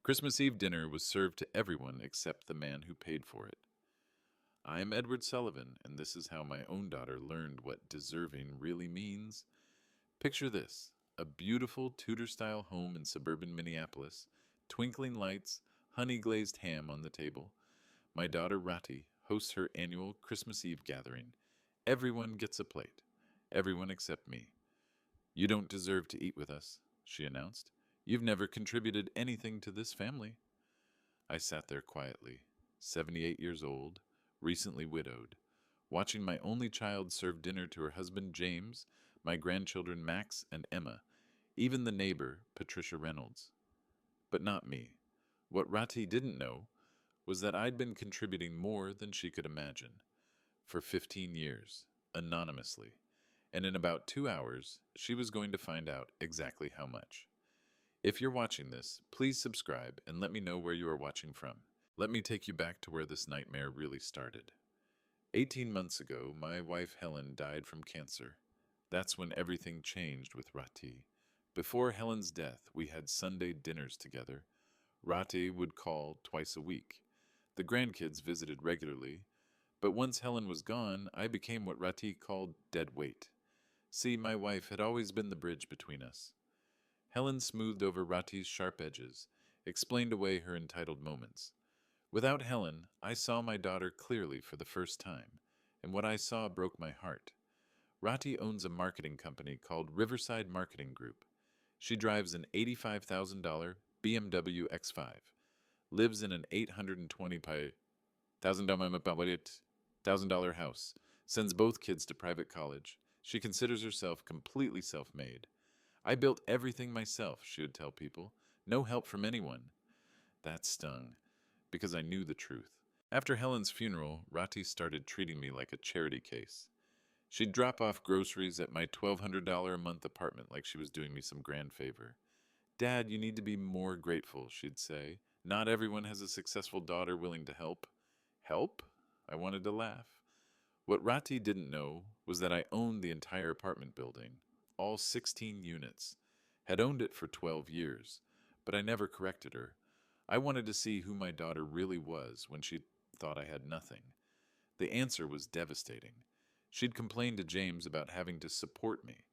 Christmas Eve dinner was served to everyone except the man who paid for it. I am Edward Sullivan, and this is how my own daughter learned what deserving really means. Picture this: a beautiful Tudor style home in suburban Minneapolis, twinkling lights, honey glazed ham on the table. My daughter Ratih hosts her annual Christmas Eve gathering. Everyone gets a plate. Everyone except me. You don't deserve to eat with us, she announced. You've never contributed anything to this family. I sat there quietly, 78 years old, recently widowed, watching my only child serve dinner to her husband James, my grandchildren Max and Emma, even the neighbor, Patricia Reynolds. But not me. What Ratih didn't know was that I'd been contributing more than she could imagine. For 15 years, anonymously. And in about 2 hours, she was going to find out exactly how much. If you're watching this, please subscribe and let me know where you are watching from. Let me take you back to where this nightmare really started. 18 months ago, my wife Helen died from cancer. That's when everything changed with Ratih. Before Helen's death, we had Sunday dinners together. Ratih would call twice a week. The grandkids visited regularly, but once Helen was gone, I became what Ratih called dead weight. See, my wife had always been the bridge between us. Helen smoothed over Ratih's sharp edges, explained away her entitled moments. Without Helen, I saw my daughter clearly for the first time, and what I saw broke my heart. Ratih owns a marketing company called Riverside Marketing Group. She drives an $85,000 BMW X5, lives in an $820,000 house, sends both kids to private college. She considers herself completely self-made. I built everything myself, she would tell people. No help from anyone. That stung, because I knew the truth. After Helen's funeral, Ratih started treating me like a charity case. She'd drop off groceries at my $1,200 a month apartment like she was doing me some grand favor. Dad, you need to be more grateful, she'd say. Not everyone has a successful daughter willing to help. Help? I wanted to laugh. What Ratih didn't know was that I owned the entire apartment building, all 16 units, had owned it for 12 years, but I never corrected her. I wanted to see who my daughter really was when she thought I had nothing. The answer was devastating. She'd complain to James about having to support me.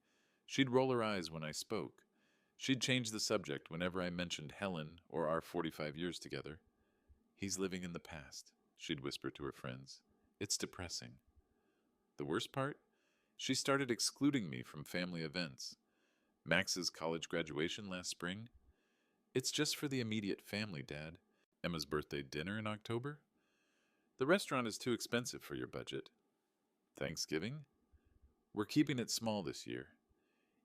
She'd roll her eyes when I spoke. She'd change the subject whenever I mentioned Helen or our 45 years together. He's living in the past, she'd whisper to her friends. It's depressing. The worst part? She started excluding me from family events. Max's college graduation last spring? It's just for the immediate family, Dad. Emma's birthday dinner in October? The restaurant is too expensive for your budget. Thanksgiving? We're keeping it small this year.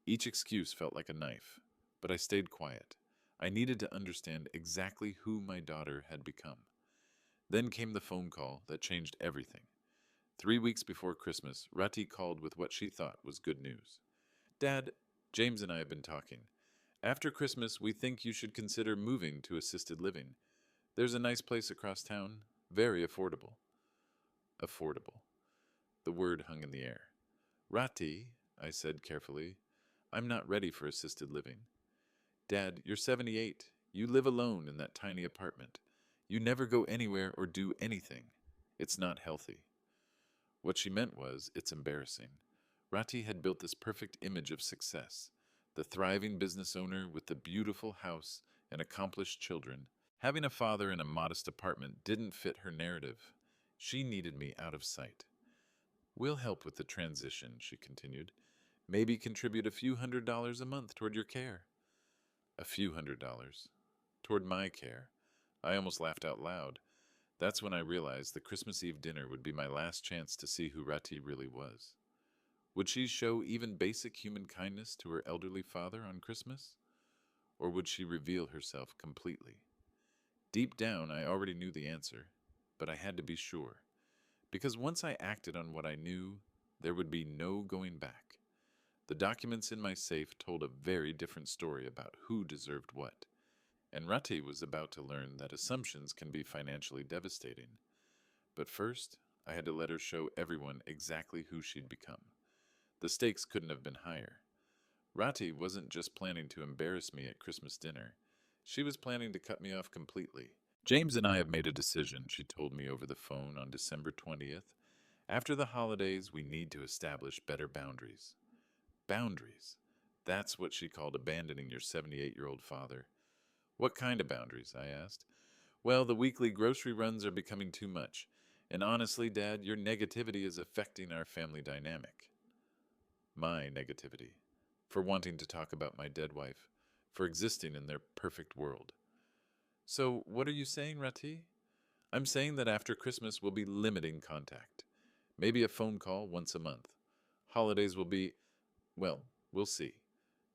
Each excuse felt like a knife, but I stayed quiet. I needed to understand exactly who my daughter had become. Then came the phone call that changed everything. 3 weeks before Christmas, Ratih called with what she thought was good news. Dad, James and I have been talking. After Christmas, we think you should consider moving to assisted living. There's a nice place across town, very affordable. Affordable. The word hung in the air. Ratih, I said carefully, I'm not ready for assisted living. Dad, you're 78. You live alone in that tiny apartment. You never go anywhere or do anything. It's not healthy. What she meant was, it's embarrassing. Ratih had built this perfect image of success. The thriving business owner with the beautiful house and accomplished children. Having a father in a modest apartment didn't fit her narrative. She needed me out of sight. We'll help with the transition, she continued. Maybe contribute a few $100s a month toward your care. A few $100s. Toward my care. I almost laughed out loud. That's when I realized the Christmas Eve dinner would be my last chance to see who Ratih really was. Would she show even basic human kindness to her elderly father on Christmas? Or would she reveal herself completely? Deep down, I already knew the answer, but I had to be sure. Because once I acted on what I knew, there would be no going back. The documents in my safe told a very different story about who deserved what. And Ratih was about to learn that assumptions can be financially devastating. But first, I had to let her show everyone exactly who she'd become. The stakes couldn't have been higher. Ratih wasn't just planning to embarrass me at Christmas dinner. She was planning to cut me off completely. James and I have made a decision, she told me over the phone on December 20th. After the holidays, we need to establish better boundaries. Boundaries. That's what she called abandoning your 78-year-old father. What kind of boundaries? I asked. Well, the weekly grocery runs are becoming too much. And honestly, Dad, your negativity is affecting our family dynamic. My negativity. For wanting to talk about my dead wife. For existing in their perfect world. So, what are you saying, Ratih? I'm saying that after Christmas we'll be limiting contact. Maybe a phone call once a month. Holidays will be, well, we'll see.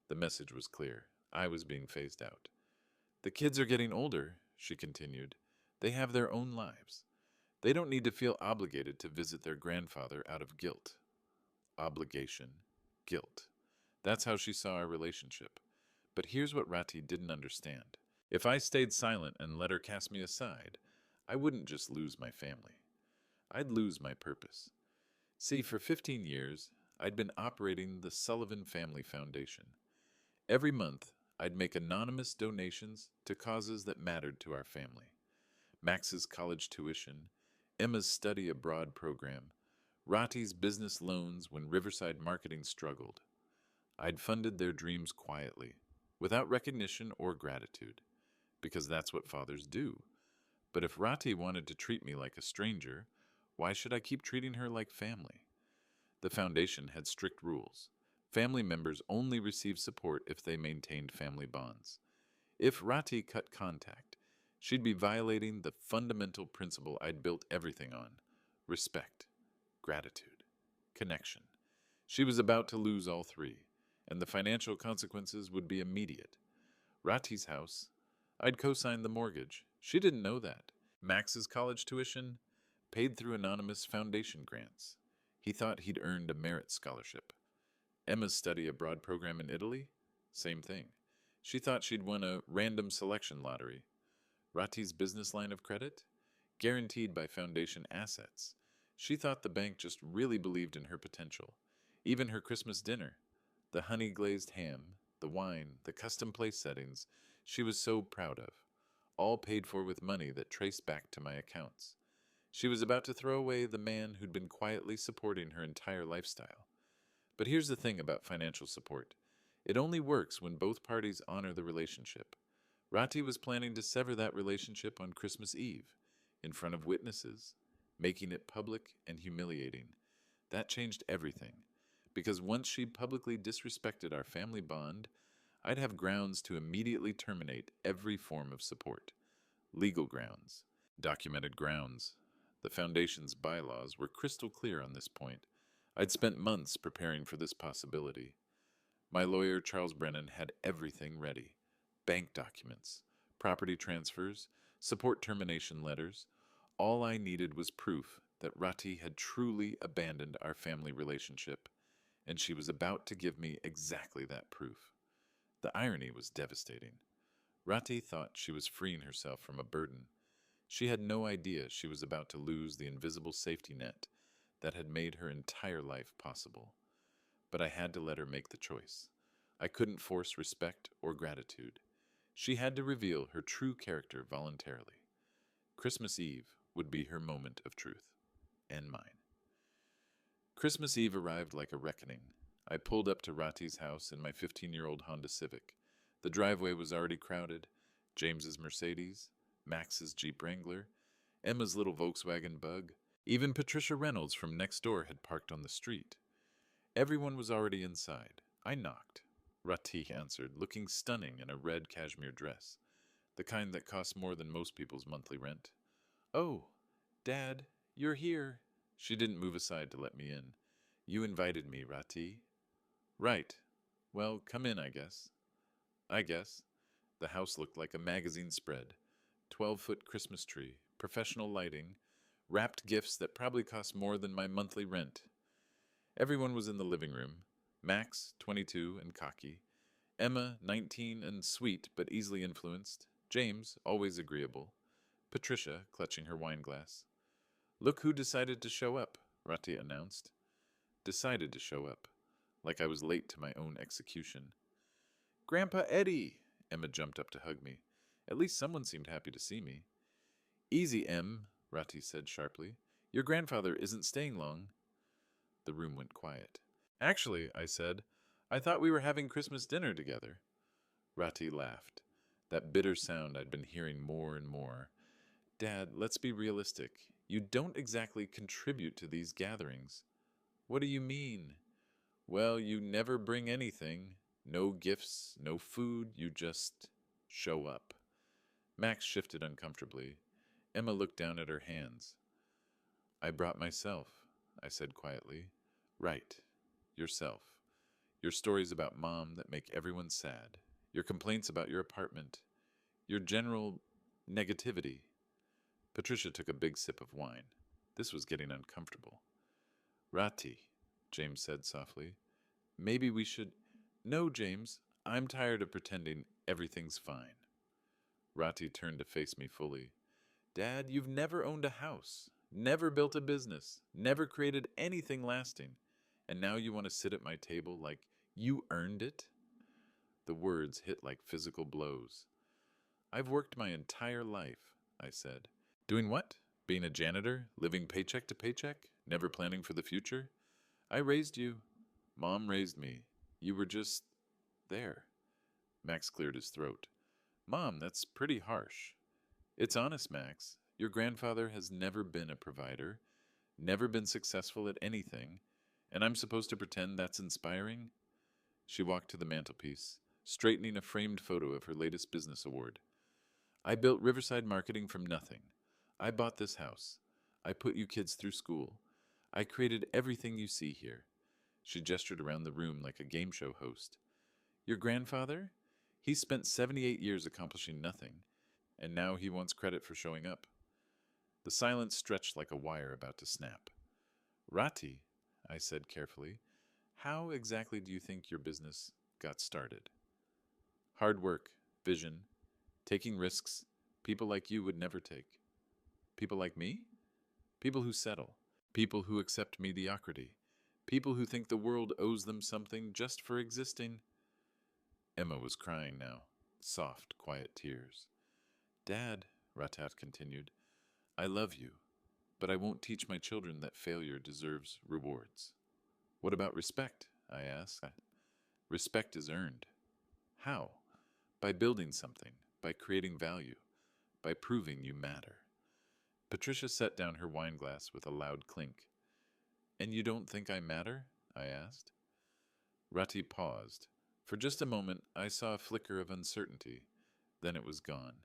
The message was clear. I was being phased out. The kids are getting older, she continued. They have their own lives. They don't need to feel obligated to visit their grandfather out of guilt. Obligation. Guilt. That's how she saw our relationship. But here's what Ratih didn't understand. If I stayed silent and let her cast me aside, I wouldn't just lose my family. I'd lose my purpose. See, for 15 years, I'd been operating the Sullivan Family Foundation. Every month, I'd make anonymous donations to causes that mattered to our family. Max's college tuition, Emma's study abroad program, Ratih's business loans when Riverside Marketing struggled. I'd funded their dreams quietly, without recognition or gratitude, because that's what fathers do. But if Ratih wanted to treat me like a stranger, why should I keep treating her like family? The foundation had strict rules. Family members only received support if they maintained family bonds. If Ratih cut contact, she'd be violating the fundamental principle I'd built everything on: respect, gratitude, connection. She was about to lose all three, and the financial consequences would be immediate. Ratih's house, I'd co-signed the mortgage. She didn't know that. Max's college tuition, paid through anonymous foundation grants. He thought he'd earned a merit scholarship. Emma's study abroad program in Italy? Same thing. She thought she'd won a random selection lottery. Ratih's business line of credit? Guaranteed by foundation assets. She thought the bank just really believed in her potential. Even her Christmas dinner. The honey-glazed ham, the wine, the custom place settings she was so proud of. All paid for with money that traced back to my accounts. She was about to throw away the man who'd been quietly supporting her entire lifestyle. But here's the thing about financial support. It only works when both parties honor the relationship. Ratih was planning to sever that relationship on Christmas Eve, in front of witnesses, making it public and humiliating. That changed everything, because once she publicly disrespected our family bond, I'd have grounds to immediately terminate every form of support. Legal grounds, documented grounds. The Foundation's bylaws were crystal clear on this point. I'd spent months preparing for this possibility. My lawyer, Charles Brennan, had everything ready. Bank documents, property transfers, support termination letters. All I needed was proof that Ratih had truly abandoned our family relationship, and she was about to give me exactly that proof. The irony was devastating. Ratih thought she was freeing herself from a burden. She had no idea she was about to lose the invisible safety net that had made her entire life possible. But I had to let her make the choice. I couldn't force respect or gratitude. She had to reveal her true character voluntarily. Christmas Eve would be her moment of truth, and mine. Christmas Eve arrived like a reckoning. I pulled up to Ratih's house in my 15-year-old Honda Civic. The driveway was already crowded. James's Mercedes, Max's Jeep Wrangler, Emma's little Volkswagen Bug. Even Patricia Reynolds from next door had parked on the street. Everyone was already inside. I knocked. Ratih answered, looking stunning in a red cashmere dress, the kind that costs more than most people's monthly rent. "Oh, Dad, you're here." She didn't move aside to let me in. "You invited me, Ratih." "Right. Well, come in, I guess." I guess. The house looked like a magazine spread. 12-foot Christmas tree, professional lighting, wrapped gifts that probably cost more than my monthly rent. Everyone was in the living room. Max, 22 and cocky. Emma, 19 and sweet but easily influenced. James, always agreeable. Patricia, clutching her wine glass. "Look who decided to show up," Ratih announced. Decided to show up. Like I was late to my own execution. "Grandpa Eddie!" Emma jumped up to hug me. At least someone seemed happy to see me. Easy, Em, Ratih said sharply. Your grandfather isn't staying long. The room went quiet. Actually, I said, I thought we were having Christmas dinner together. Ratih laughed, that bitter sound I'd been hearing more and more. Dad, let's be realistic. You don't exactly contribute to these gatherings. What do you mean? Well, you never bring anything. No gifts, no food, you just show up. Max shifted uncomfortably. Emma looked down at her hands. I brought myself, I said quietly. Right. Yourself. Your stories about Mom that make everyone sad. Your complaints about your apartment. Your general negativity. Patricia took a big sip of wine. This was getting uncomfortable. Ratih, James said softly. Maybe we should... No, James. I'm tired of pretending everything's fine. Ratih turned to face me fully. Dad, you've never owned a house, never built a business, never created anything lasting, and now you want to sit at my table like you earned it? The words hit like physical blows. I've worked my entire life, I said. Doing what? Being a janitor, living paycheck to paycheck, never planning for the future? I raised you. Mom raised me. You were just there. Max cleared his throat. Mom, that's pretty harsh. It's honest, Max. Your grandfather has never been a provider, never been successful at anything, and I'm supposed to pretend that's inspiring? She walked to the mantelpiece, straightening a framed photo of her latest business award. I built Riverside Marketing from nothing. I bought this house. I put you kids through school. I created everything you see here. She gestured around the room like a game show host. Your grandfather? He spent 78 years accomplishing nothing, and now he wants credit for showing up. The silence stretched like a wire about to snap. Ratih, I said carefully, how exactly do you think your business got started? Hard work, vision, taking risks people like you would never take. People like me? People who settle. People who accept mediocrity. People who think the world owes them something just for existing. Emma was crying now, soft, quiet tears. Dad, Ratih continued, I love you, but I won't teach my children that failure deserves rewards. What about respect? I asked. Respect is earned. How? By building something, by creating value, by proving you matter. Patricia set down her wineglass with a loud clink. And you don't think I matter? I asked. Ratih paused. For just a moment, I saw a flicker of uncertainty. Then it was gone.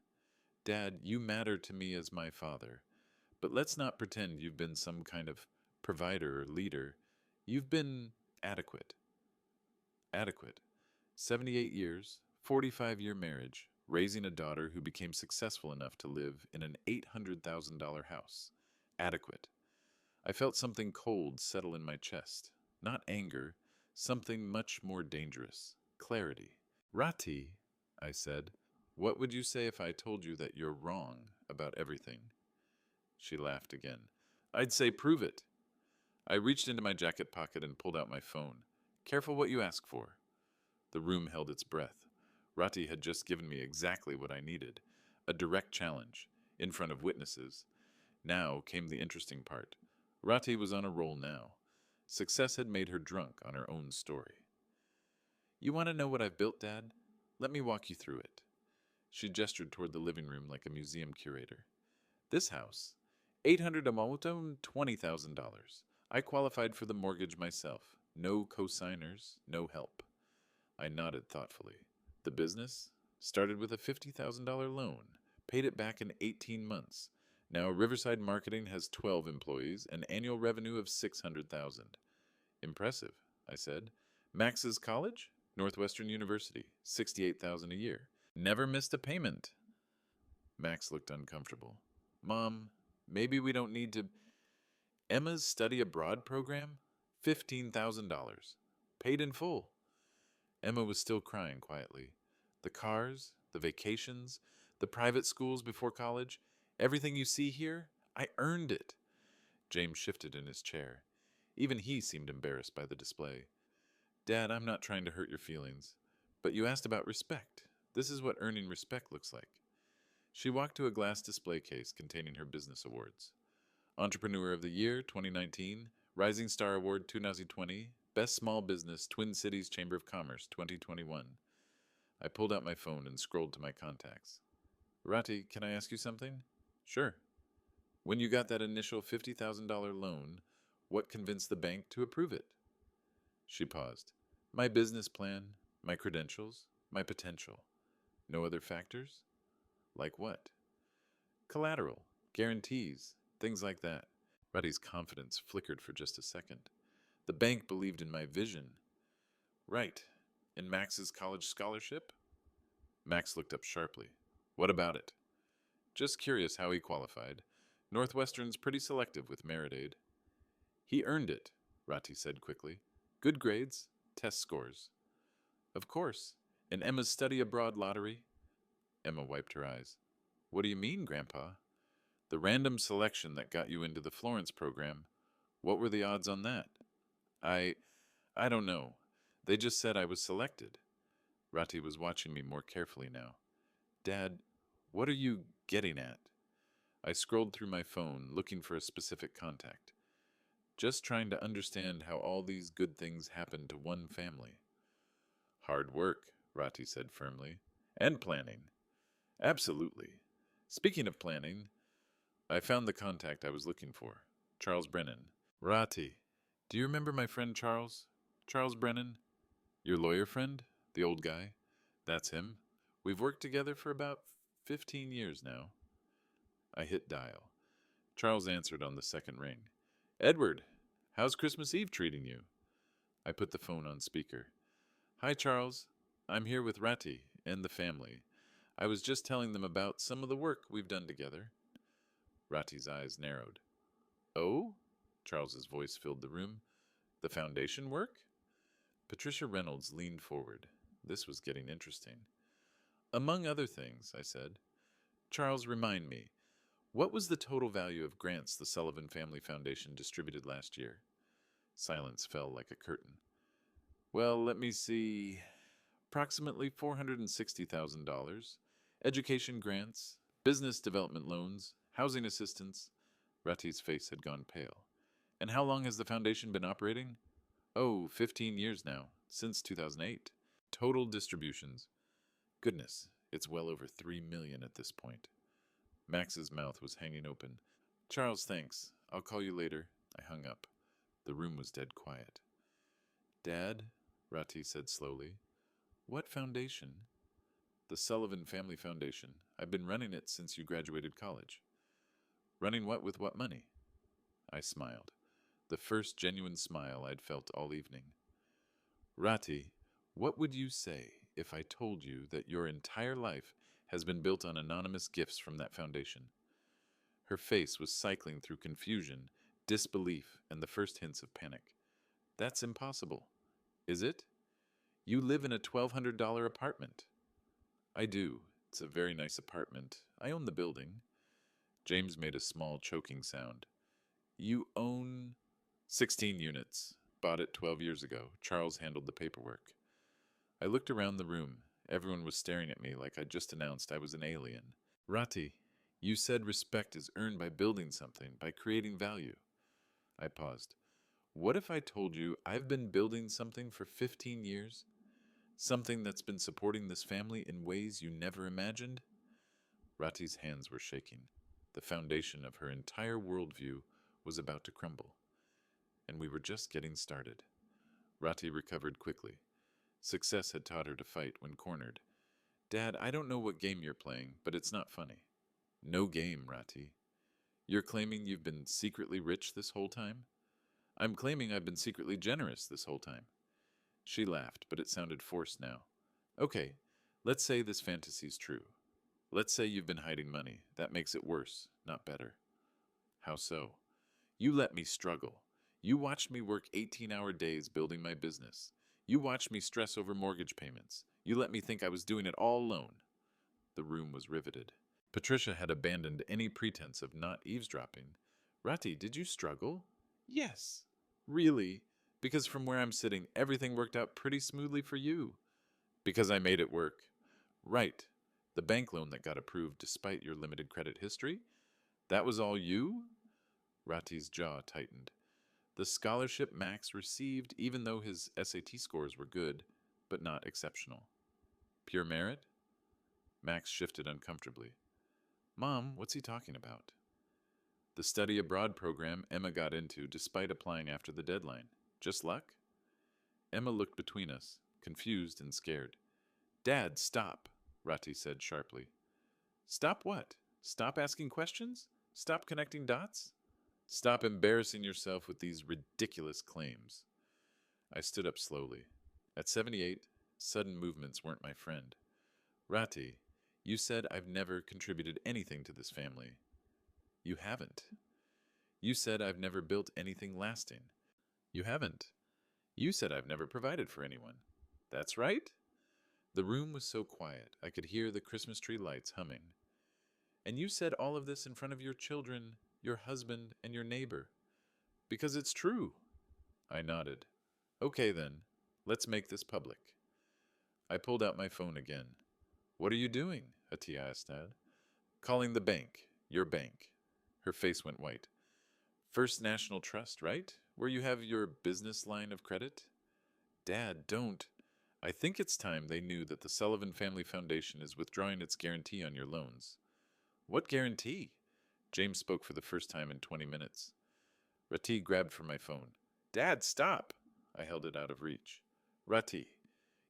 Dad, you matter to me as my father. But let's not pretend you've been some kind of provider or leader. You've been adequate. Adequate. 78 years, 45-year marriage, raising a daughter who became successful enough to live in an $800,000 house. Adequate. I felt something cold settle in my chest. Not anger, something much more dangerous. Clarity. Ratih, I said, what would you say if I told you that you're wrong about everything? She laughed again. I'd say prove it. I reached into my jacket pocket and pulled out my phone. Careful what you ask for. The room held its breath. Ratih had just given me exactly what I needed. A direct challenge, in front of witnesses. Now came the interesting part. Ratih was on a roll now. Success had made her drunk on her own story. You want to know what I've built, Dad? Let me walk you through it. She gestured toward the living room like a museum curator. This house, $800,000, $20,000. I qualified for the mortgage myself. No co-signers, no help. I nodded thoughtfully. The business started with a $50,000 loan, paid it back in 18 months. Now Riverside Marketing has 12 employees, an annual revenue of $600,000. Impressive, I said. Max's college? Northwestern University, $68,000 a year. Never missed a payment. Max looked uncomfortable. Mom, maybe we don't need to... Emma's study abroad program? $15,000. Paid in full. Emma was still crying quietly. The cars, the vacations, the private schools before college, everything you see here, I earned it. James shifted in his chair. Even he seemed embarrassed by the display. Dad, I'm not trying to hurt your feelings, but you asked about respect. This is what earning respect looks like. She walked to a glass display case containing her business awards. Entrepreneur of the Year 2019, Rising Star Award 2020, Best Small Business Twin Cities Chamber of Commerce 2021. I pulled out my phone and scrolled to my contacts. Ratih, can I ask you something? Sure. When you got that initial $50,000 loan, what convinced the bank to approve it? She paused. My business plan, my credentials, my potential. No other factors? Like what? Collateral, guarantees, things like that. Ratih's confidence flickered for just a second. The bank believed in my vision. Right. In Max's college scholarship? Max looked up sharply. What about it? Just curious how he qualified. Northwestern's pretty selective with merit aid. He earned it, Ratih said quickly. Good grades, test scores. Of course. In Emma's study abroad lottery? Emma wiped her eyes. What do you mean, Grandpa? The random selection that got you into the Florence program. What were the odds on that? I don't know. They just said I was selected. Ratih was watching me more carefully now. Dad, what are you getting at? I scrolled through my phone, looking for a specific contact. Just trying to understand how all these good things happened to one family. Hard work, Ratih said firmly. And planning. Absolutely. Speaking of planning, I found the contact I was looking for. Charles Brennan. Ratih, do you remember my friend Charles? Charles Brennan? Your lawyer friend? The old guy? That's him. We've worked together for about 15 years now. I hit dial. Charles answered on the second ring. Edward, how's Christmas Eve treating you? I put the phone on speaker. Hi, Charles. I'm here with Ratih and the family. I was just telling them about some of the work we've done together. Ratih's eyes narrowed. Oh? Charles's voice filled the room. The foundation work? Patricia Reynolds leaned forward. This was getting interesting. Among other things, I said. Charles, remind me, what was the total value of grants the Sullivan Family Foundation distributed last year? Silence fell like a curtain. Well, let me see. Approximately $460,000. Education grants, business development loans, housing assistance. Ratih's face had gone pale. And how long has the foundation been operating? Oh, 15 years now, since 2008. Total distributions. Goodness, it's well over $3 million at this point. Max's mouth was hanging open. Charles, thanks. I'll call you later. I hung up. The room was dead quiet. Dad, Ratih said slowly. What foundation? The Sullivan Family Foundation. I've been running it since you graduated college. Running what with what money? I smiled. The first genuine smile I'd felt all evening. Ratih, what would you say if I told you that your entire life has been built on anonymous gifts from that foundation? Her face was cycling through confusion, disbelief, and the first hints of panic. That's impossible. Is it? You live in a $1,200 apartment. I do. It's a very nice apartment. I own the building. James made a small choking sound. You own 16 units. Bought it 12 years ago. Charles handled the paperwork. I looked around the room. Everyone was staring at me like I'd just announced I was an alien. Ratih, you said respect is earned by building something, by creating value. I paused. What if I told you I've been building something for 15 years? Something that's been supporting this family in ways you never imagined? Ratih's hands were shaking. The foundation of her entire worldview was about to crumble. And we were just getting started. Ratih recovered quickly. Success had taught her to fight when cornered. Dad, I don't know what game you're playing, but it's not funny. No game, Ratih. You're claiming you've been secretly rich this whole time? I'm claiming I've been secretly generous this whole time. She laughed, but it sounded forced now. Okay, let's say this fantasy's true. Let's say you've been hiding money. That makes it worse, not better. How so? You let me struggle. You watched me work 18-hour days building my business. You watched me stress over mortgage payments. You let me think I was doing it all alone. The room was riveted. Patricia had abandoned any pretense of not eavesdropping. Ratih, did you struggle? Yes. Really? Because from where I'm sitting, everything worked out pretty smoothly for you. Because I made it work. Right. The bank loan that got approved despite your limited credit history? That was all you? Ratih's jaw tightened. The scholarship Max received even though his SAT scores were good, but not exceptional. Pure merit? Max shifted uncomfortably. Mom, what's he talking about? The study abroad program Emma got into despite applying after the deadline. Just luck? Emma looked between us, confused and scared. Dad, stop, Ratih said sharply. Stop what? Stop asking questions? Stop connecting dots? Stop embarrassing yourself with these ridiculous claims. I stood up slowly. At 78, sudden movements weren't my friend. Ratih, you said I've never contributed anything to this family. You haven't. You said I've never built anything lasting. You haven't. You said I've never provided for anyone. That's right. The room was so quiet, I could hear the Christmas tree lights humming. And you said all of this in front of your children, your husband, and your neighbor. Because it's true. I nodded. Okay then, let's make this public. I pulled out my phone again. What are you doing? Ratih asked Dad. Calling the bank. Your bank. Her face went white. First National Trust, right? Where you have your business line of credit? Dad, don't. I think it's time they knew that the Sullivan Family Foundation is withdrawing its guarantee on your loans. What guarantee? James spoke for the first time in 20 minutes. Ratih grabbed for my phone. Dad, stop! I held it out of reach. Ratih,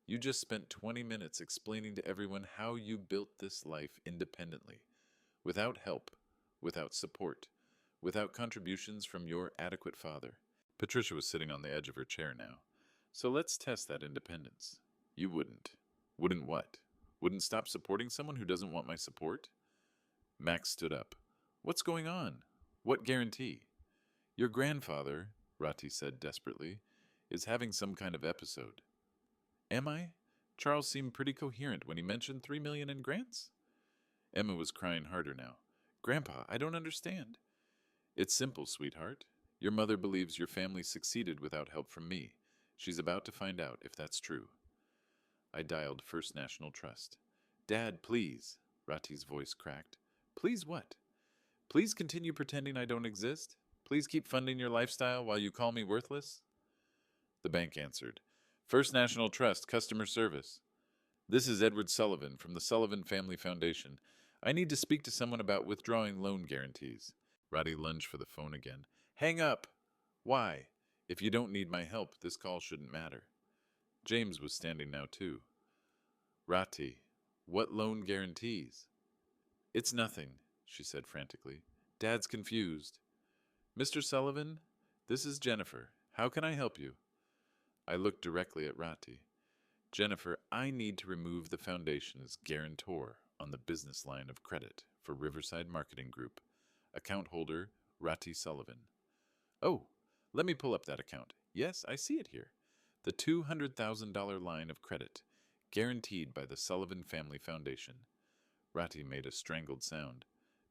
you just spent 20 minutes explaining to everyone how you built this life independently, without help, without support, without contributions from your adequate father. Patricia was sitting on the edge of her chair now. So let's test that independence. You wouldn't. Wouldn't what? Wouldn't stop supporting someone who doesn't want my support? Max stood up. What's going on? What guarantee? Your grandfather, Ratih said desperately, is having some kind of episode. Am I? Charles seemed pretty coherent when he mentioned $3 million in grants. Emma was crying harder now. Grandpa, I don't understand. It's simple, sweetheart. Your mother believes your family succeeded without help from me. She's about to find out if that's true. I dialed First National Trust. Dad, please. Ratih's voice cracked. Please what? Please continue pretending I don't exist? Please keep funding your lifestyle while you call me worthless? The bank answered. First National Trust, customer service. This is Edward Sullivan from the Sullivan Family Foundation. I need to speak to someone about withdrawing loan guarantees. Ratih lunged for the phone again. Hang up! Why? If you don't need my help, this call shouldn't matter. James was standing now too. Ratih, what loan guarantees? It's nothing, she said frantically. Dad's confused. Mr. Sullivan, this is Jennifer. How can I help you? I looked directly at Ratih. Jennifer, I need to remove the foundation's guarantor on the business line of credit for Riverside Marketing Group. Account holder, Ratih Sullivan. Oh, let me pull up that account. Yes, I see it here. The $200,000 line of credit, guaranteed by the Sullivan Family Foundation. Ratih made a strangled sound.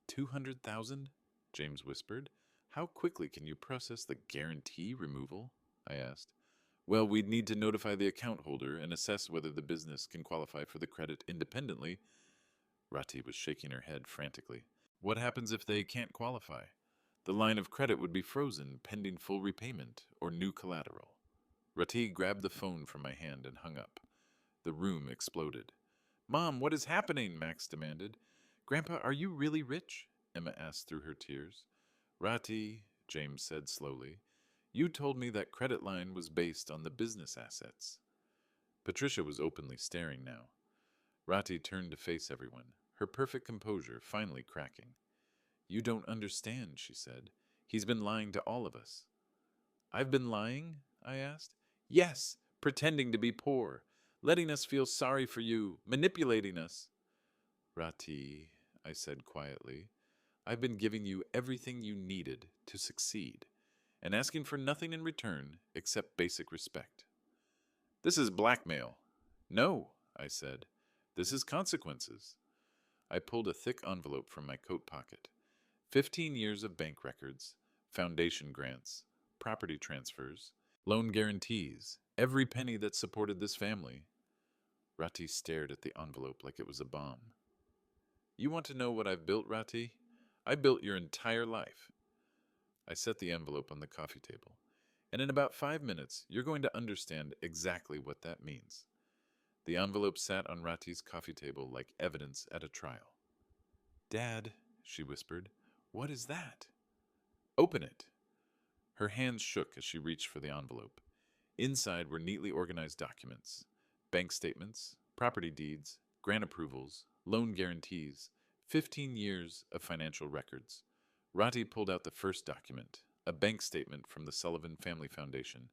200,000? James whispered. How quickly can you process the guarantee removal? I asked. Well, we'd need to notify the account holder and assess whether the business can qualify for the credit independently. Ratih was shaking her head frantically. What happens if they can't qualify? The line of credit would be frozen pending full repayment or new collateral. Ratih grabbed the phone from my hand and hung up. The room exploded. Mom, what is happening? Max demanded. Grandpa, are you really rich? Emma asked through her tears. Ratih, James said slowly, you told me that credit line was based on the business assets. Patricia was openly staring now. Ratih turned to face everyone, her perfect composure finally cracking. You don't understand, she said. He's been lying to all of us. I've been lying? I asked. Yes, pretending to be poor, letting us feel sorry for you, manipulating us. Ratih, I said quietly, I've been giving you everything you needed to succeed, and asking for nothing in return except basic respect. This is blackmail. No, I said. This is consequences. I pulled a thick envelope from my coat pocket. 15 years of bank records, foundation grants, property transfers, loan guarantees, every penny that supported this family. Ratih stared at the envelope like it was a bomb. You want to know what I've built, Ratih? I built your entire life. I set the envelope on the coffee table, and in about 5 minutes, you're going to understand exactly what that means. The envelope sat on Ratih's coffee table like evidence at a trial. Dad, she whispered, what is that? Open it. Her hands shook as she reached for the envelope. Inside were neatly organized documents: bank statements, property deeds, grant approvals, loan guarantees, 15 years of financial records. Ratih pulled out the first document, a bank statement from the Sullivan Family Foundation.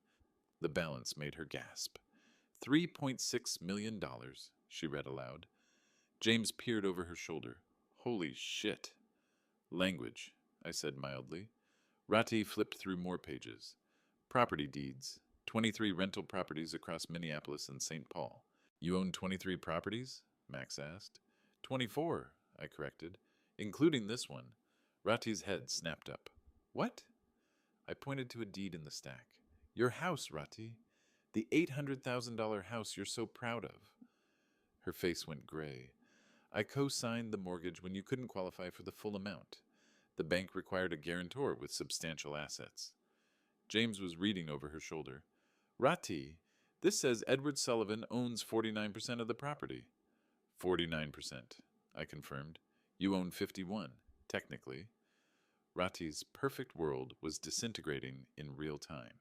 The balance made her gasp. $3.6 million, she read aloud. James peered over her shoulder. Holy shit. Language, I said mildly. Ratih flipped through more pages. Property deeds, 23 rental properties across Minneapolis and St. Paul. You own 23 properties? Max asked. 24, I corrected, including this one. Ratih's head snapped up. What? I pointed to a deed in the stack. Your house, Ratih. The $800,000 house you're so proud of. Her face went gray. I co-signed the mortgage when you couldn't qualify for the full amount. The bank required a guarantor with substantial assets. James was reading over her shoulder. Ratih, this says Edward Sullivan owns 49% of the property. 49%, I confirmed. You own 51, technically. Ratih's perfect world was disintegrating in real time.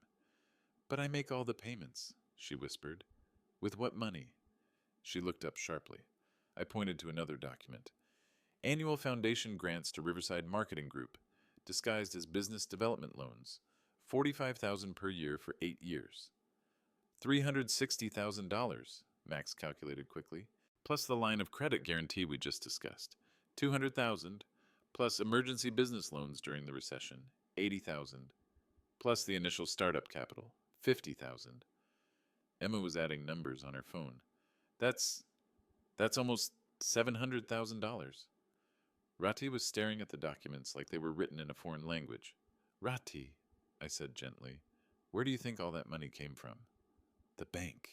But I make all the payments, she whispered. With what money? She looked up sharply. I pointed to another document. Annual foundation grants to Riverside Marketing Group, disguised as business development loans. $45,000 per year for 8 years. $360,000, Max calculated quickly, plus the line of credit guarantee we just discussed. $200,000, plus emergency business loans during the recession. $80,000, plus the initial startup capital. $50,000. Emma was adding numbers on her phone. That's almost $700,000. Ratih was staring at the documents like they were written in a foreign language. Ratih, I said gently, where do you think all that money came from? The bank,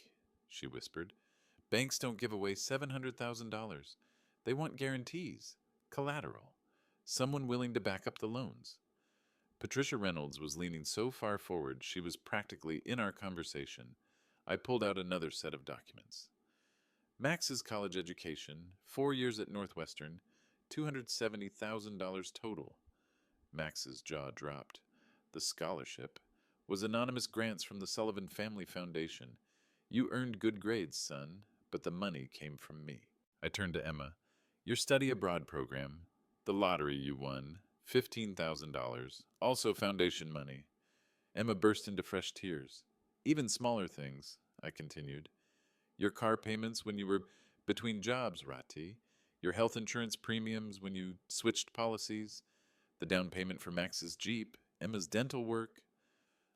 she whispered. Banks don't give away $700,000. They want guarantees, collateral, someone willing to back up the loans. Patricia Reynolds was leaning so far forward she was practically in our conversation. I pulled out another set of documents. Max's college education, 4 years at Northwestern, $270,000 total. Max's jaw dropped. The scholarship was anonymous grants from the Sullivan Family Foundation. You earned good grades, son, but the money came from me. I turned to Emma. Your study abroad program, the lottery you won, $15,000, also foundation money. Emma burst into fresh tears. Even smaller things, I continued. Your car payments when you were between jobs, Ratih. Your health insurance premiums when you switched policies. The down payment for Max's Jeep. Emma's dental work.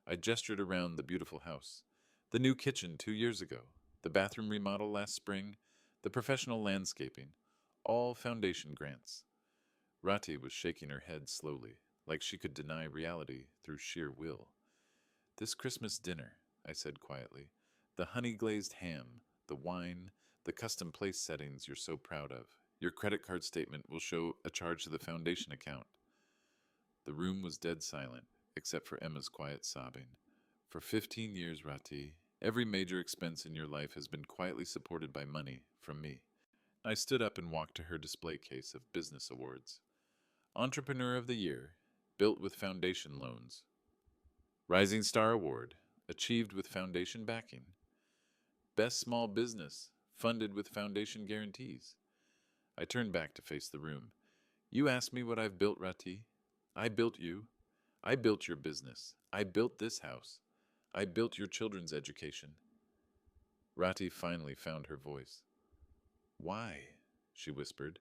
I gestured around the beautiful house. The new kitchen 2 years ago. The bathroom remodel last spring. The professional landscaping. All foundation grants. Ratih was shaking her head slowly, like she could deny reality through sheer will. This Christmas dinner, I said quietly. The honey-glazed ham, the wine, the custom place settings you're so proud of. Your credit card statement will show a charge to the foundation account. The room was dead silent, except for Emma's quiet sobbing. For 15 years, Ratih, every major expense in your life has been quietly supported by money from me. I stood up and walked to her display case of business awards. Entrepreneur of the Year, built with foundation loans. Rising Star Award, achieved with foundation backing. Best Small Business, funded with foundation guarantees. I turned back to face the room. You asked me what I've built, Ratih. I built you. I built your business. I built this house. I built your children's education. Ratih finally found her voice. Why? She whispered.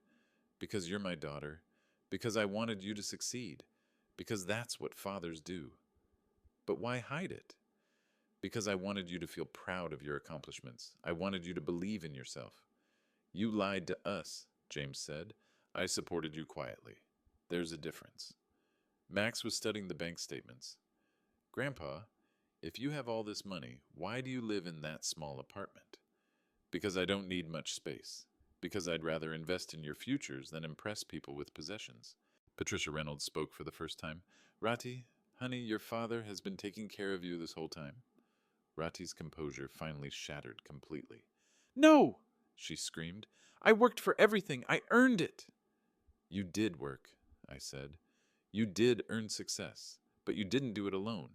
Because you're my daughter. Because I wanted you to succeed. Because that's what fathers do. But why hide it? Because I wanted you to feel proud of your accomplishments. I wanted you to believe in yourself. You lied to us, James said. I supported you quietly. There's a difference. Max was studying the bank statements. Grandpa, if you have all this money, why do you live in that small apartment? Because I don't need much space. Because I'd rather invest in your futures than impress people with possessions. Patricia Reynolds spoke for the first time. Ratih, honey, your father has been taking care of you this whole time. Ratih's composure finally shattered completely. No! She screamed. I worked for everything. I earned it. You did work, I said. You did earn success, but you didn't do it alone.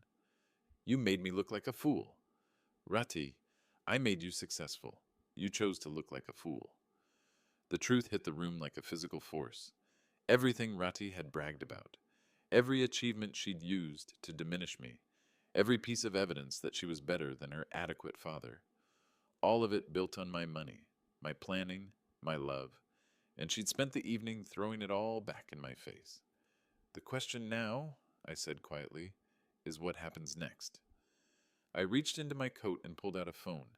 You made me look like a fool. Ratih, I made you successful. You chose to look like a fool. The truth hit the room like a physical force. Everything Ratih had bragged about, every achievement she'd used to diminish me, every piece of evidence that she was better than her adequate father, all of it built on my money, my planning, my love, and she'd spent the evening throwing it all back in my face. The question now, I said quietly, is what happens next. I reached into my coat and pulled out a phone.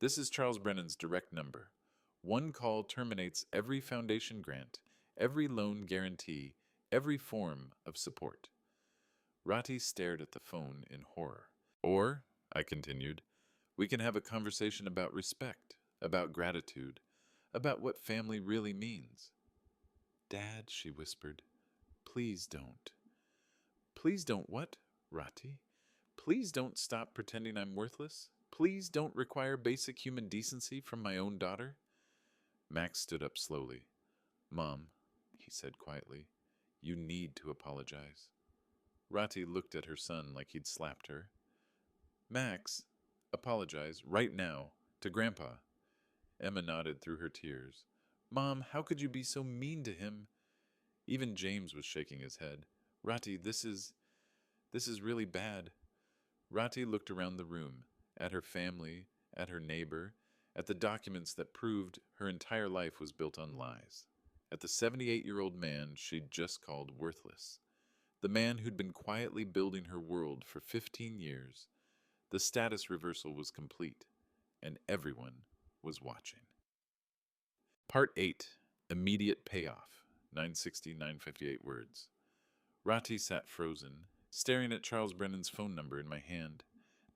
This is Charles Brennan's direct number. One call terminates every foundation grant, every loan guarantee, every form of support. Ratih stared at the phone in horror. Or, I continued, we can have a conversation about respect, about gratitude, about what family really means. Dad, she whispered, please don't. Please don't what, Ratih? Please don't stop pretending I'm worthless. Please don't require basic human decency from my own daughter. Max stood up slowly. Mom, he said quietly, you need to apologize. Ratih looked at her son like he'd slapped her. Max, apologize right now to Grandpa. Emma nodded through her tears. Mom, how could you be so mean to him? Even James was shaking his head. Ratih, this is really bad. Ratih looked around the room, at her family, at her neighbor, at the documents that proved her entire life was built on lies, at the 78-year-old man she'd just called worthless, the man who'd been quietly building her world for 15 years. The status reversal was complete, and everyone was watching. Part 8. Immediate Payoff. 960-958 words. Ratih sat frozen, staring at Charles Brennan's phone number in my hand.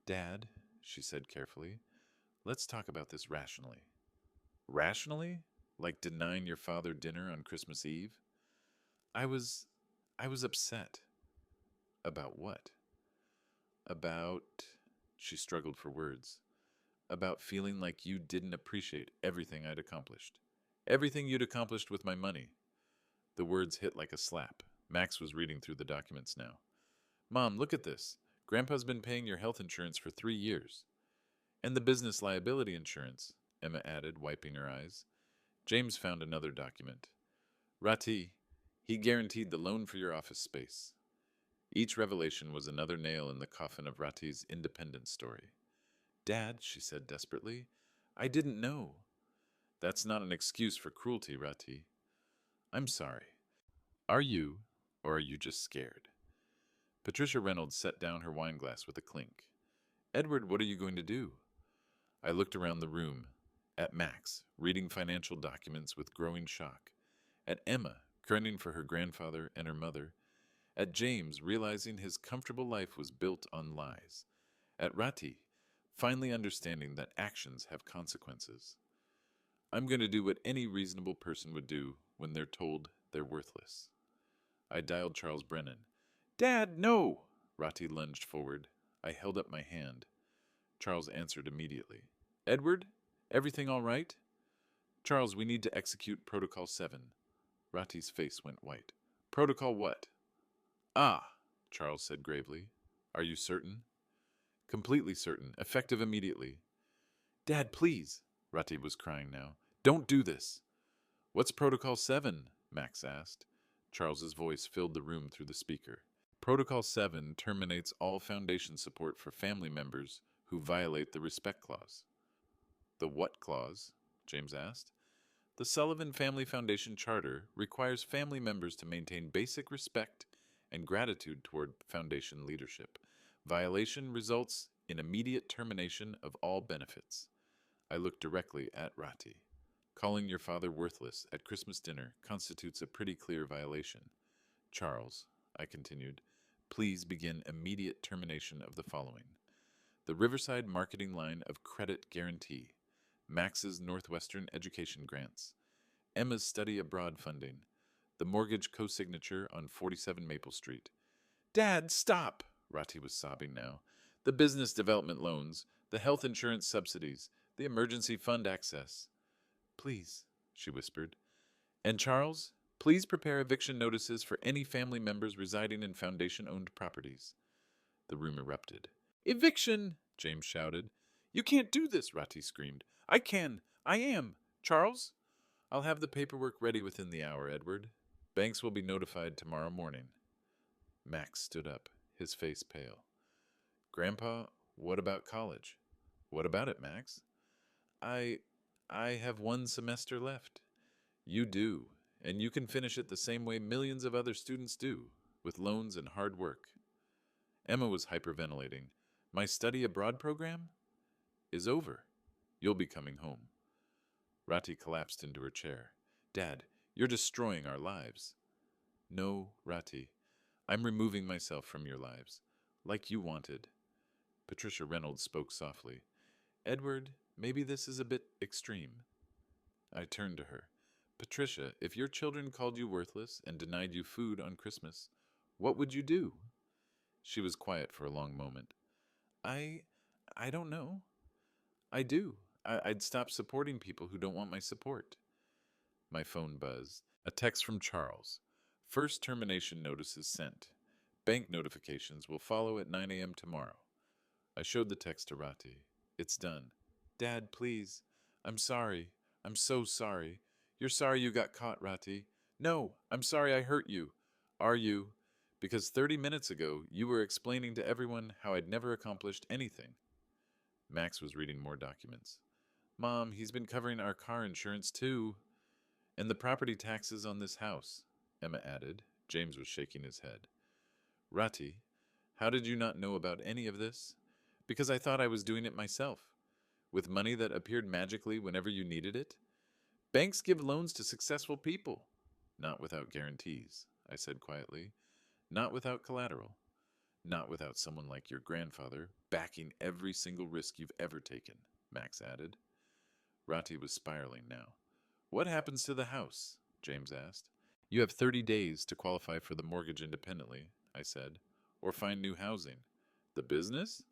Dad, she said carefully, let's talk about this rationally. Rationally? Like denying your father dinner on Christmas Eve? I was upset. About what? About, she struggled for words, about feeling like you didn't appreciate everything I'd accomplished. Everything you'd accomplished with my money. The words hit like a slap. Max was reading through the documents now. Mom, look at this. Grandpa's been paying your health insurance for 3 years. And the business liability insurance, Emma added, wiping her eyes. James found another document. Ratih, he guaranteed the loan for your office space. Each revelation was another nail in the coffin of Ratih's independence story. Dad, she said desperately, I didn't know. That's not an excuse for cruelty, Ratih. I'm sorry. Are you, or are you just scared? Patricia Reynolds set down her wineglass with a clink. Edward, what are you going to do? I looked around the room, at Max, reading financial documents with growing shock, at Emma, grinning for her grandfather and her mother, at James, realizing his comfortable life was built on lies, at Ratih, finally understanding that actions have consequences. I'm going to do what any reasonable person would do when they're told they're worthless. I dialed Charles Brennan. Dad, no! Ratih lunged forward. I held up my hand. Charles answered immediately. Edward, everything all right? Charles, we need to execute Protocol 7. Ratih's face went white. Protocol what? Ah, Charles said gravely. Are you certain? Completely certain. Effective immediately. Dad, please, Ratih was crying now. Don't do this. What's Protocol 7? Max asked. Charles's voice filled the room through the speaker. Protocol 7 terminates all Foundation support for family members who violate the Respect Clause. The what clause? James asked. The Sullivan Family Foundation Charter requires family members to maintain basic respect and gratitude toward Foundation leadership. Violation results in immediate termination of all benefits. I looked directly at Ratih. Calling your father worthless at Christmas dinner constitutes a pretty clear violation. Charles, I continued, please begin immediate termination of the following. The Riverside marketing line of credit guarantee, Max's Northwestern education grants, Emma's study abroad funding, the mortgage co-signature on 47 Maple Street. Dad, stop! Ratih was sobbing now. The business development loans, the health insurance subsidies, the emergency fund access. Please, she whispered. And Charles, please prepare eviction notices for any family members residing in Foundation-owned properties. The room erupted. Eviction! James shouted. You can't do this, Ratih screamed. I can. I am. Charles? I'll have the paperwork ready within the hour, Edward. Banks will be notified tomorrow morning. Max stood up, his face pale. Grandpa, what about college? What about it, Max? I have one semester left. You do, and you can finish it the same way millions of other students do, with loans and hard work. Emma was hyperventilating. My study abroad program is over. You'll be coming home. Ratih collapsed into her chair. Dad, you're destroying our lives. No, Ratih. I'm removing myself from your lives, like you wanted. Patricia Reynolds spoke softly. Edward, maybe this is a bit extreme. I turned to her. Patricia, if your children called you worthless and denied you food on Christmas, what would you do? She was quiet for a long moment. I don't know. I do. I'd stop supporting people who don't want my support. My phone buzzed. A text from Charles. First termination notice is sent. Bank notifications will follow at 9 a.m. tomorrow. I showed the text to Ratih. It's done. Dad, please. I'm sorry. I'm so sorry. You're sorry you got caught, Ratih. No, I'm sorry I hurt you. Are you? Because 30 minutes ago, you were explaining to everyone how I'd never accomplished anything. Max was reading more documents. Mom, he's been covering our car insurance too. And the property taxes on this house, Emma added. James was shaking his head. Ratih, how did you not know about any of this? Because I thought I was doing it myself. With money that appeared magically whenever you needed it? Banks give loans to successful people. Not without guarantees, I said quietly. Not without collateral. Not without someone like your grandfather backing every single risk you've ever taken, Max added. Ratih was spiraling now. What happens to the house? James asked. You have 30 days to qualify for the mortgage independently, I said, or find new housing. The business?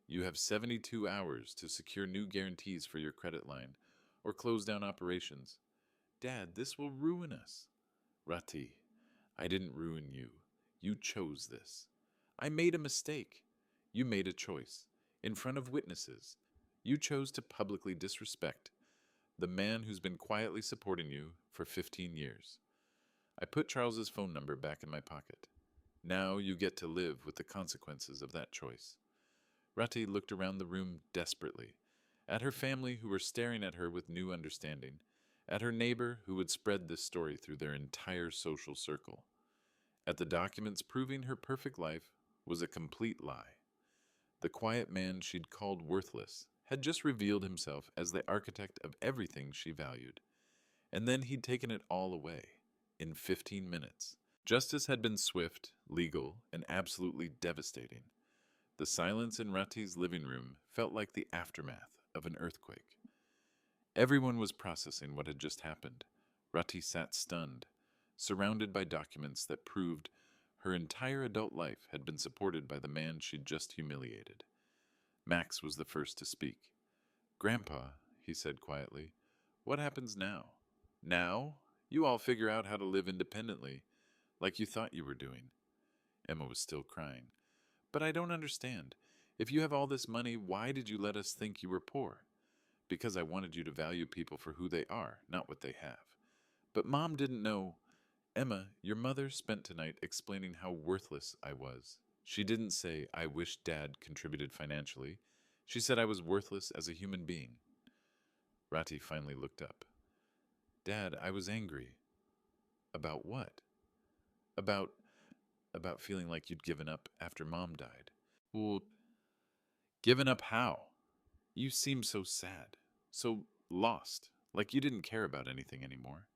You have 72 hours to secure new guarantees for your credit line, or close down operations. Dad, this will ruin us. Ratih, I didn't ruin you. You chose this. I made a mistake. You made a choice. In front of witnesses. You chose to publicly disrespect the man who's been quietly supporting you for 15 years. I put Charles's phone number back in my pocket. Now you get to live with the consequences of that choice. Ratih looked around the room desperately, at her family who were staring at her with new understanding, at her neighbor who would spread this story through their entire social circle, at the documents proving her perfect life was a complete lie. The quiet man she'd called worthless had just revealed himself as the architect of everything she valued. And then he'd taken it all away, in 15 minutes. Justice had been swift, legal, and absolutely devastating. The silence in Ratih's living room felt like the aftermath of an earthquake. Everyone was processing what had just happened. Ratih sat stunned, surrounded by documents that proved her entire adult life had been supported by the man she'd just humiliated. Max was the first to speak. Grandpa, he said quietly, what happens now? Now? You all figure out how to live independently, like you thought you were doing. Emma was still crying. But I don't understand. If you have all this money, why did you let us think you were poor? Because I wanted you to value people for who they are, not what they have. But Mom didn't know. Emma, your mother spent tonight explaining how worthless I was. She didn't say, I wish Dad contributed financially. She said I was worthless as a human being. Ratih finally looked up. Dad, I was angry. About what? About feeling like you'd given up after Mom died. Well, given up how? You seemed so sad, so lost, like you didn't care about anything anymore.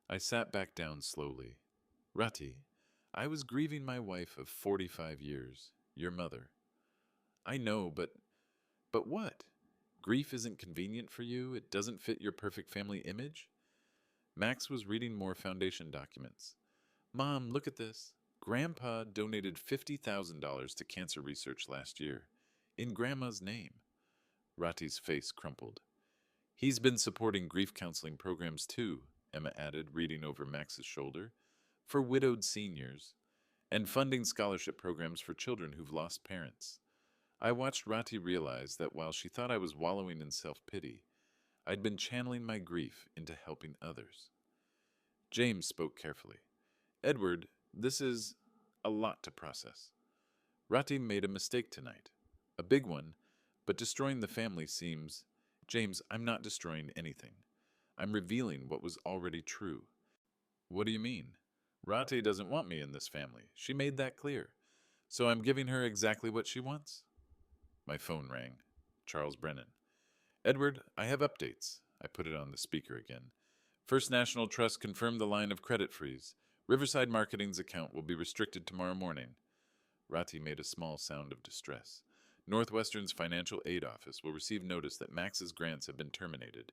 I sat back down slowly. Ratih, I was grieving my wife of 45 years, your mother. I know, but what? Grief isn't convenient for you? It doesn't fit your perfect family image? Max was reading more foundation documents. Mom, look at this. Grandpa donated $50,000 to cancer research last year, in Grandma's name. Ratih's face crumpled. He's been supporting grief counseling programs too, Emma added, reading over Max's shoulder, for widowed seniors, and funding scholarship programs for children who've lost parents. I watched Ratih realize that while she thought I was wallowing in self-pity, I'd been channeling my grief into helping others. James spoke carefully. Edward, this is a lot to process. Ratih made a mistake tonight. A big one, but destroying the family seems... James, I'm not destroying anything. I'm revealing what was already true. What do you mean? Ratih doesn't want me in this family. She made that clear. So I'm giving her exactly what she wants? My phone rang. Charles Brennan. Edward, I have updates. I put it on the speaker again. First National Trust confirmed the line of credit freeze. Riverside Marketing's account will be restricted tomorrow morning. Ratih made a small sound of distress. Northwestern's financial aid office will receive notice that Max's grants have been terminated.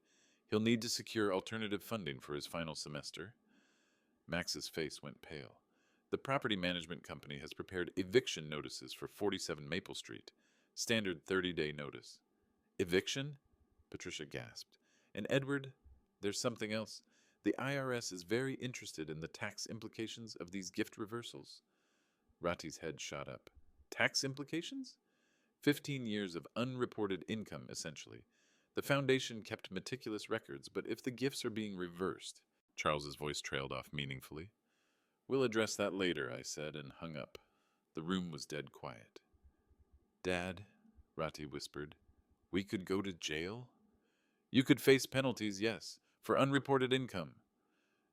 He'll need to secure alternative funding for his final semester. Max's face went pale. The property management company has prepared eviction notices for 47 Maple Street. Standard 30-day notice. Eviction? Patricia gasped. And Edward, there's something else. The IRS is very interested in the tax implications of these gift reversals. Ratih's head shot up. Tax implications? 15 years of unreported income, essentially. The foundation kept meticulous records, but if the gifts are being reversed... Charles's voice trailed off meaningfully. We'll address that later, I said, and hung up. The room was dead quiet. Dad, Ratih whispered, we could go to jail? You could face penalties, yes, for unreported income.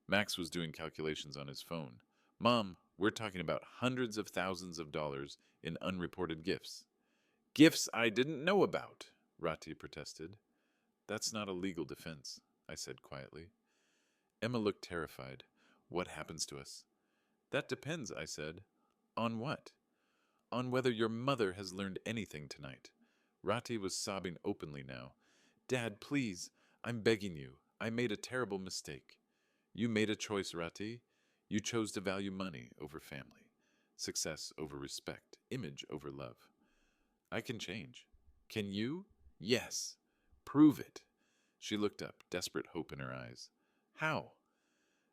Max was doing calculations on his phone. Mom, we're talking about hundreds of thousands of dollars in unreported gifts. Gifts I didn't know about, Ratih protested. That's not a legal defense, I said quietly. Emma looked terrified. What happens to us? That depends, I said. On what? On whether your mother has learned anything tonight. Ratih was sobbing openly now. Dad, please, I'm begging you. I made a terrible mistake. You made a choice, Ratih. You chose to value money over family, success over respect, image over love. I can change. Can you? Yes. Prove it. She looked up, desperate hope in her eyes. How?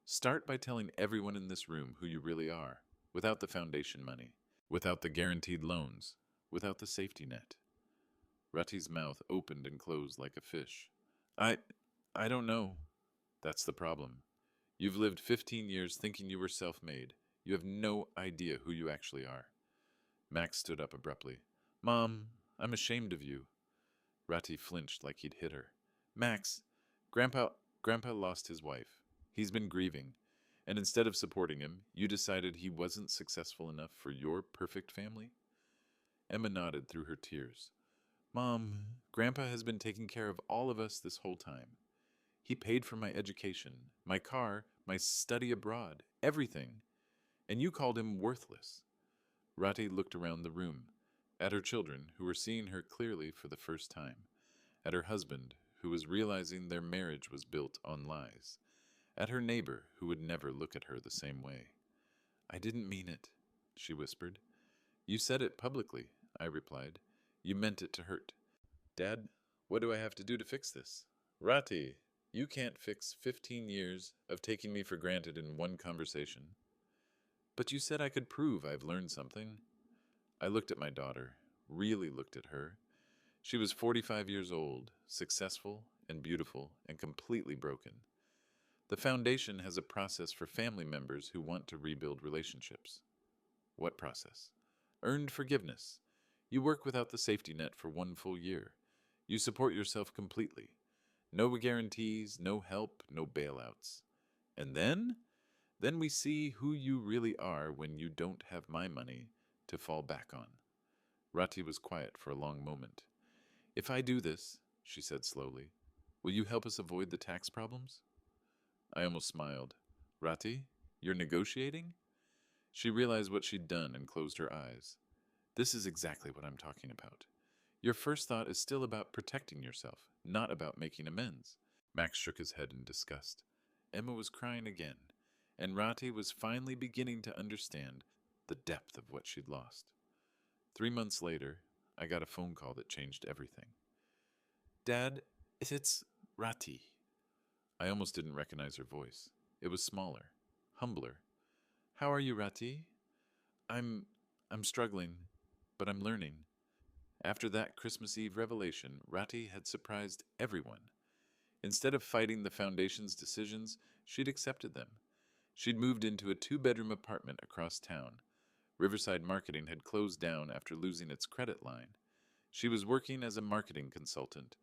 Start by telling everyone in this room who you really are, without the foundation money, without the guaranteed loans, without the safety net. Ratih's mouth opened and closed like a fish. I don't know. That's the problem. You've lived 15 years thinking you were self-made. You have no idea who you actually are. Max stood up abruptly. Mom, I'm ashamed of you. Ratih flinched like he'd hit her. Max, Grandpa lost his wife. He's been grieving. And instead of supporting him, you decided he wasn't successful enough for your perfect family? Emma nodded through her tears. Mom, Grandpa has been taking care of all of us this whole time. He paid for my education, my car, my study abroad, everything. And you called him worthless. Ratih looked around the room, at her children, who were seeing her clearly for the first time, at her husband, who was realizing their marriage was built on lies, at her neighbor, who would never look at her the same way. I didn't mean it, she whispered. You said it publicly, I replied. You meant it to hurt. Dad, what do I have to do to fix this? Ratih, you can't fix 15 years of taking me for granted in one conversation. But you said I could prove I've learned something. I looked at my daughter, really looked at her. She was 45 years old, successful and beautiful and completely broken. The foundation has a process for family members who want to rebuild relationships. What process? Earned forgiveness. You work without the safety net for 1 full year. You support yourself completely. No guarantees, no help, no bailouts. And then we see who you really are when you don't have my money to fall back on. Ratih was quiet for a long moment. If I do this, she said slowly, will you help us avoid the tax problems? I almost smiled. Ratih, you're negotiating? She realized what she'd done and closed her eyes. This is exactly what I'm talking about. Your first thought is still about protecting yourself, not about making amends. Max shook his head in disgust. Emma was crying again, and Ratih was finally beginning to understand the depth of what she'd lost. 3 months later, I got a phone call that changed everything. Dad, it's Ratih. I almost didn't recognize her voice. It was smaller, humbler. How are you, Ratih? I'm I'm struggling, but I'm learning. After that Christmas Eve revelation, Ratih had surprised everyone. Instead of fighting the Foundation's decisions, she'd accepted them. She'd moved into a two-bedroom apartment across town. Riverside Marketing had closed down after losing its credit line. She was working as a marketing consultant,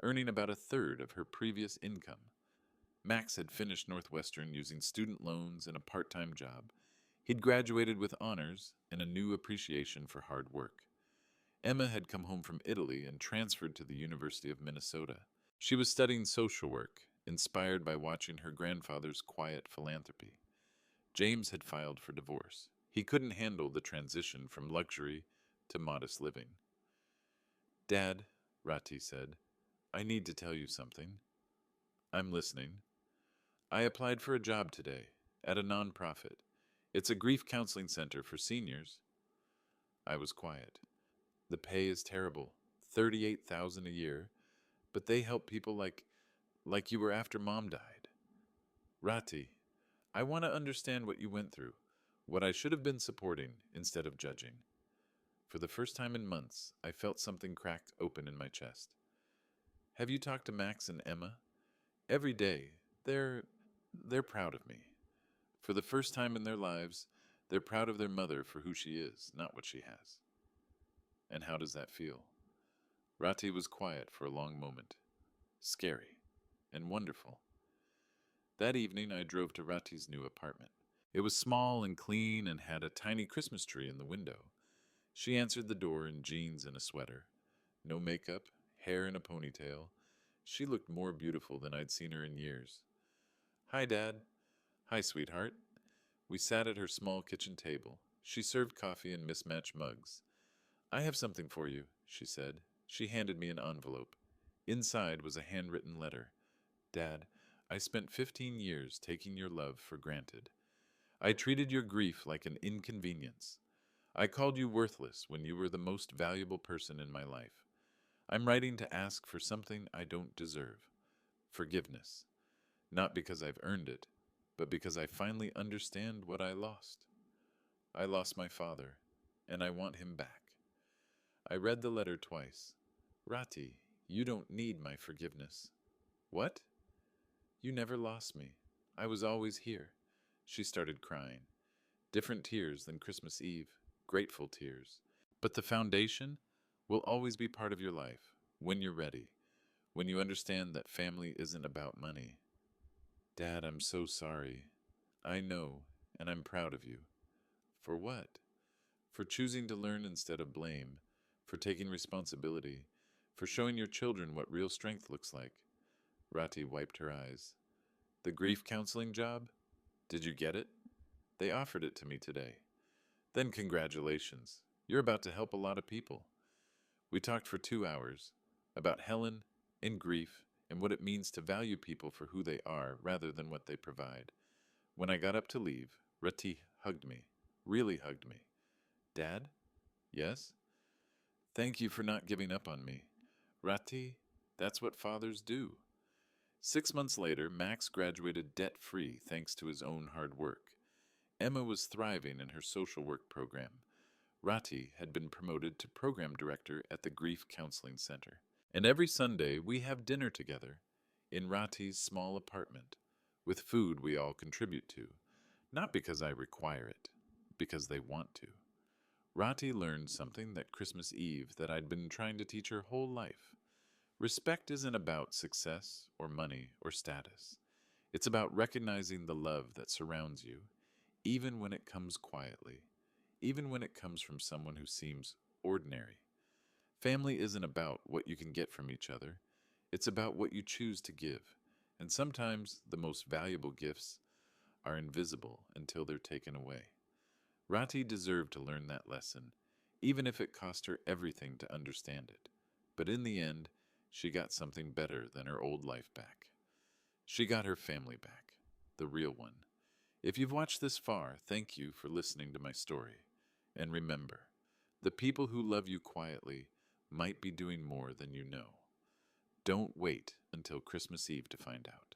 earning about a third of her previous income. Max had finished Northwestern using student loans and a part-time job. He'd graduated with honors and a new appreciation for hard work. Emma had come home from Italy and transferred to the University of Minnesota. She was studying social work, inspired by watching her grandfather's quiet philanthropy. James had filed for divorce. He couldn't handle the transition from luxury to modest living. Dad, Ratih said, I need to tell you something. I'm listening. I applied for a job today at a nonprofit. It's a grief counseling center for seniors. I was quiet. The pay is terrible, $38,000 a year, but they help people like you were after Mom died. Ratih, I want to understand what you went through, what I should have been supporting instead of judging. For the first time in months, I felt something cracked open in my chest. Have you talked to Max and Emma? Every day, they're proud of me. For the first time in their lives, they're proud of their mother for who she is, not what she has. And how does that feel? Ratih was quiet for a long moment. Scary and wonderful. That evening, I drove to Ratih's new apartment. It was small and clean and had a tiny Christmas tree in the window. She answered the door in jeans and a sweater. No makeup, hair in a ponytail. She looked more beautiful than I'd seen her in years. Hi, Dad. Hi, sweetheart. We sat at her small kitchen table. She served coffee in mismatched mugs. I have something for you, she said. She handed me an envelope. Inside was a handwritten letter. Dad, I spent 15 years taking your love for granted. I treated your grief like an inconvenience. I called you worthless when you were the most valuable person in my life. I'm writing to ask for something I don't deserve. Forgiveness. Not because I've earned it, but because I finally understand what I lost. I lost my father, and I want him back. I read the letter twice. Ratih, you don't need my forgiveness. What? You never lost me. I was always here. She started crying. Different tears than Christmas Eve. Grateful tears. But the foundation will always be part of your life when you're ready, when you understand that family isn't about money. Dad, I'm so sorry. I know, and I'm proud of you. For what? For choosing to learn instead of blame, for taking responsibility, for showing your children what real strength looks like. Ratih wiped her eyes. The grief counseling job? Did you get it? They offered it to me today. Then congratulations. You're about to help a lot of people. We talked for 2 hours about Helen and grief and what it means to value people for who they are rather than what they provide. When I got up to leave, Ratih hugged me, really hugged me. Dad? Yes? Thank you for not giving up on me. Ratih, that's what fathers do. 6 months later, Max graduated debt-free thanks to his own hard work. Emma was thriving in her social work program. Ratih had been promoted to program director at the Grief Counseling Center. And every Sunday, we have dinner together in Ratih's small apartment with food we all contribute to, not because I require it, because they want to. Ratih learned something that Christmas Eve that I'd been trying to teach her whole life. Respect isn't about success or money or status. It's about recognizing the love that surrounds you, even when it comes quietly, even when it comes from someone who seems ordinary. Family isn't about what you can get from each other. It's about what you choose to give. And sometimes the most valuable gifts are invisible until they're taken away. Ratih deserved to learn that lesson, even if it cost her everything to understand it. But in the end, she got something better than her old life back. She got her family back. the real one. If you've watched this far, thank you for listening to my story. And remember, the people who love you quietly might be doing more than you know. Don't wait until Christmas Eve to find out.